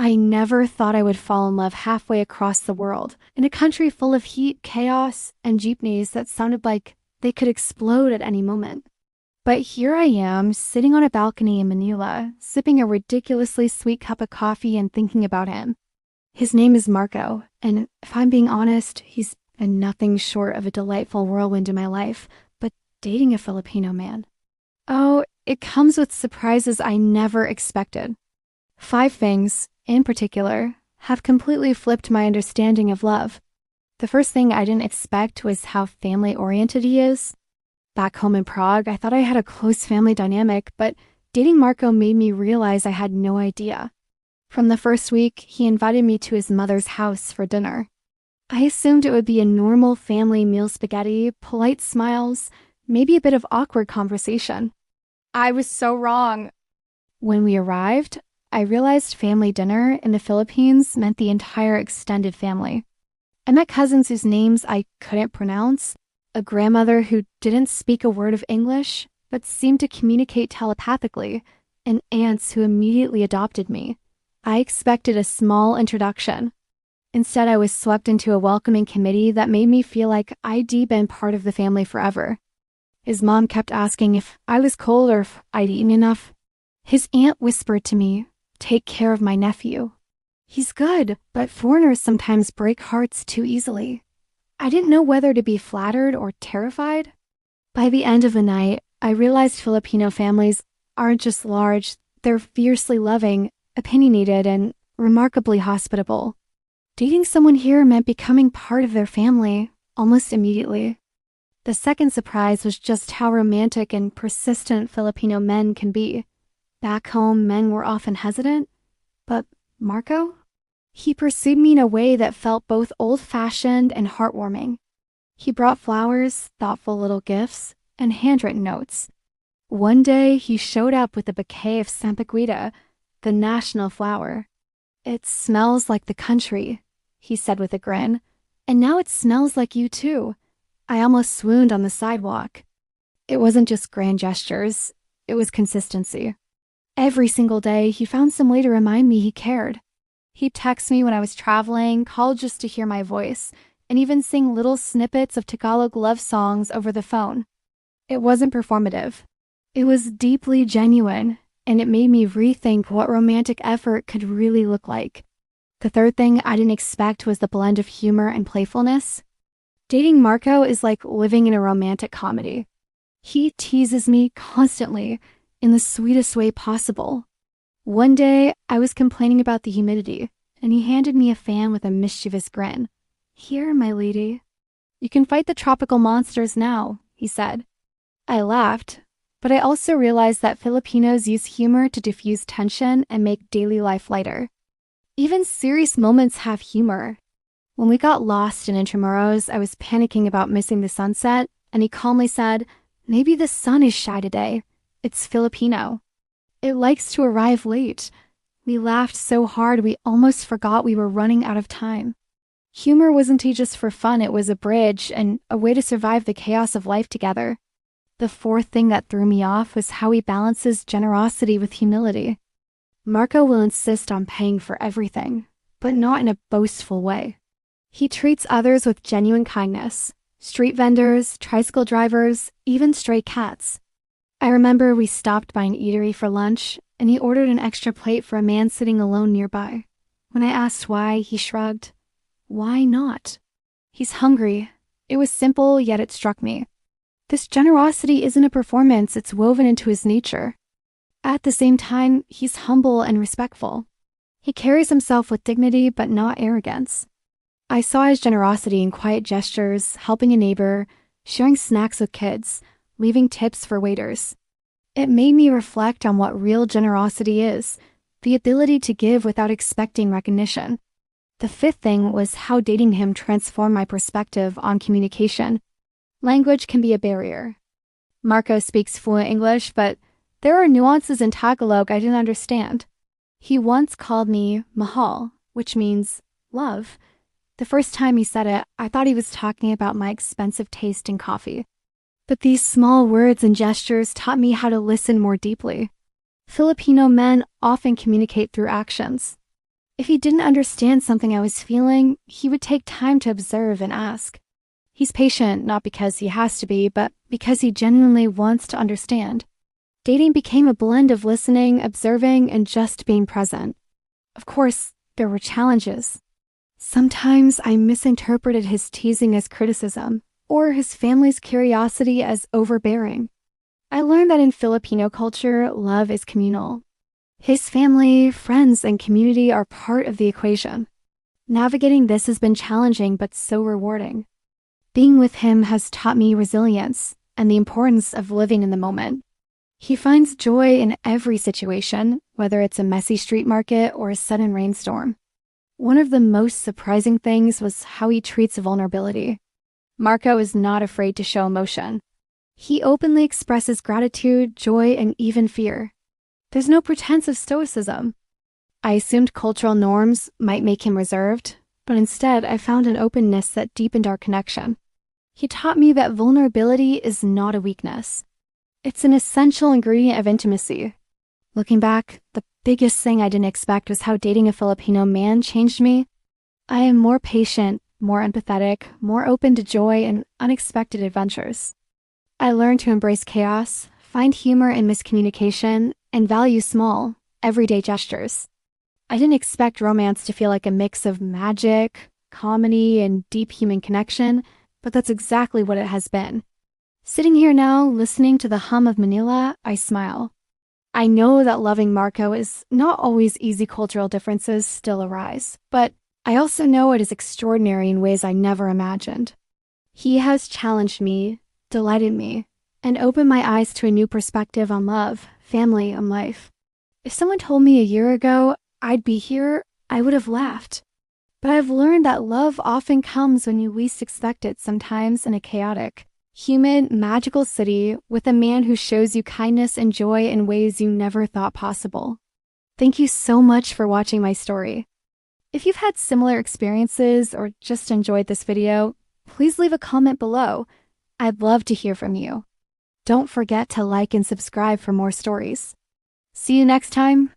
I never thought I would fall in love halfway across the world, in a country full of heat, chaos, and jeepneys that sounded like they could explode at any moment. But here I am, sitting on a balcony in Manila, sipping a ridiculously sweet cup of coffee and thinking about him. His name is Marco, and if I'm being honest, he's been nothing short of a delightful whirlwind in my life, but dating a Filipino man. Oh, it comes with surprises I never expected. 5 things, in particular, have completely flipped my understanding of love. The first thing I didn't expect was how family-oriented he is. Back home in Prague, I thought I had a close family dynamic, but dating Marco made me realize I had no idea. From the first week, he invited me to his mother's house for dinner. I assumed it would be a normal family meal spaghetti, polite smiles, maybe a bit of awkward conversation. I was so wrong. When we arrived, I realized family dinner in the Philippines meant the entire extended family. I met cousins whose names I couldn't pronounce, a grandmother who didn't speak a word of English, but seemed to communicate telepathically, and aunts who immediately adopted me. I expected a small introduction. Instead, I was swept into a welcoming committee that made me feel like I'd been part of the family forever. His mom kept asking if I was cold or if I'd eaten enough. His aunt whispered to me, "Take care of my nephew. He's good, but foreigners sometimes break hearts too easily." I didn't know whether to be flattered or terrified. By the end of the night, I realized Filipino families aren't just large, they're fiercely loving, opinionated, and remarkably hospitable. Dating someone here meant becoming part of their family almost immediately. The second surprise was just how romantic and persistent Filipino men can be. Back home, men were often hesitant, but Marco? He pursued me in a way that felt both old-fashioned and heartwarming. He brought flowers, thoughtful little gifts, and handwritten notes. One day, he showed up with a bouquet of sampaguita, the national flower. "It smells like the country," he said with a grin, "and now it smells like you too." I almost swooned on the sidewalk. It wasn't just grand gestures, it was consistency. Every single day, he found some way to remind me he cared. He'd text me when I was traveling, call just to hear my voice, and even sing little snippets of Tagalog love songs over the phone. It wasn't performative. It was deeply genuine, and it made me rethink what romantic effort could really look like. The third thing I didn't expect was the blend of humor and playfulness. Dating Marco is like living in a romantic comedy. He teases me constantly, in the sweetest way possible. One day, I was complaining about the humidity, and he handed me a fan with a mischievous grin. "Here, my lady. You can fight the tropical monsters now," he said. I laughed, but I also realized that Filipinos use humor to diffuse tension and make daily life lighter. Even serious moments have humor. When we got lost in Intramuros, I was panicking about missing the sunset, and he calmly said, "Maybe the sun is shy today. It's Filipino. It likes to arrive late." We laughed so hard we almost forgot we were running out of time. Humor wasn't just for fun, it was a bridge and a way to survive the chaos of life together. The fourth thing that threw me off was how he balances generosity with humility. Marco will insist on paying for everything, but not in a boastful way. He treats others with genuine kindness. Street vendors, tricycle drivers, even stray cats. I remember we stopped by an eatery for lunch, and he ordered an extra plate for a man sitting alone nearby. When I asked why, he shrugged. Why not? He's hungry. It was simple, yet it struck me. This generosity isn't a performance, it's woven into his nature. At the same time, he's humble and respectful. He carries himself with dignity, but not arrogance. I saw his generosity in quiet gestures, helping a neighbor, sharing snacks with kids, leaving tips for waiters. It made me reflect on what real generosity is, the ability to give without expecting recognition. The fifth thing was how dating him transformed my perspective on communication. Language can be a barrier. Marco speaks fluent English, but there are nuances in Tagalog I didn't understand. He once called me mahal, which means love. The first time he said it, I thought he was talking about my expensive taste in coffee. But these small words and gestures taught me how to listen more deeply. Filipino men often communicate through actions. If he didn't understand something I was feeling, he would take time to observe and ask. He's patient not because he has to be, but because he genuinely wants to understand. Dating became a blend of listening, observing, and just being present. Of course, there were challenges. Sometimes I misinterpreted his teasing as criticism, or his family's curiosity as overbearing. I learned that in Filipino culture, love is communal. His family, friends, and community are part of the equation. Navigating this has been challenging but so rewarding. Being with him has taught me resilience and the importance of living in the moment. He finds joy in every situation, whether it's a messy street market or a sudden rainstorm. One of the most surprising things was how he treats vulnerability. Marco is not afraid to show emotion. He openly expresses gratitude, joy, and even fear. There's no pretense of stoicism. I assumed cultural norms might make him reserved, but instead I found an openness that deepened our connection. He taught me that vulnerability is not a weakness. It's an essential ingredient of intimacy. Looking back, the biggest thing I didn't expect was how dating a Filipino man changed me. I am more patient, more empathetic, more open to joy and unexpected adventures. I learned to embrace chaos, find humor in miscommunication, and value small, everyday gestures. I didn't expect romance to feel like a mix of magic, comedy, and deep human connection, but that's exactly what it has been. Sitting here now, listening to the hum of Manila, I smile. I know that loving Marco is not always easy. Cultural differences still arise, but I also know it is extraordinary in ways I never imagined. He has challenged me, delighted me, and opened my eyes to a new perspective on love, family, and life. If someone told me a year ago I'd be here, I would have laughed. But I've learned that love often comes when you least expect it, sometimes in a chaotic, humid, magical city with a man who shows you kindness and joy in ways you never thought possible. Thank you so much for watching my story. If you've had similar experiences or just enjoyed this video, please leave a comment below. I'd love to hear from you. Don't forget to like and subscribe for more stories. See you next time.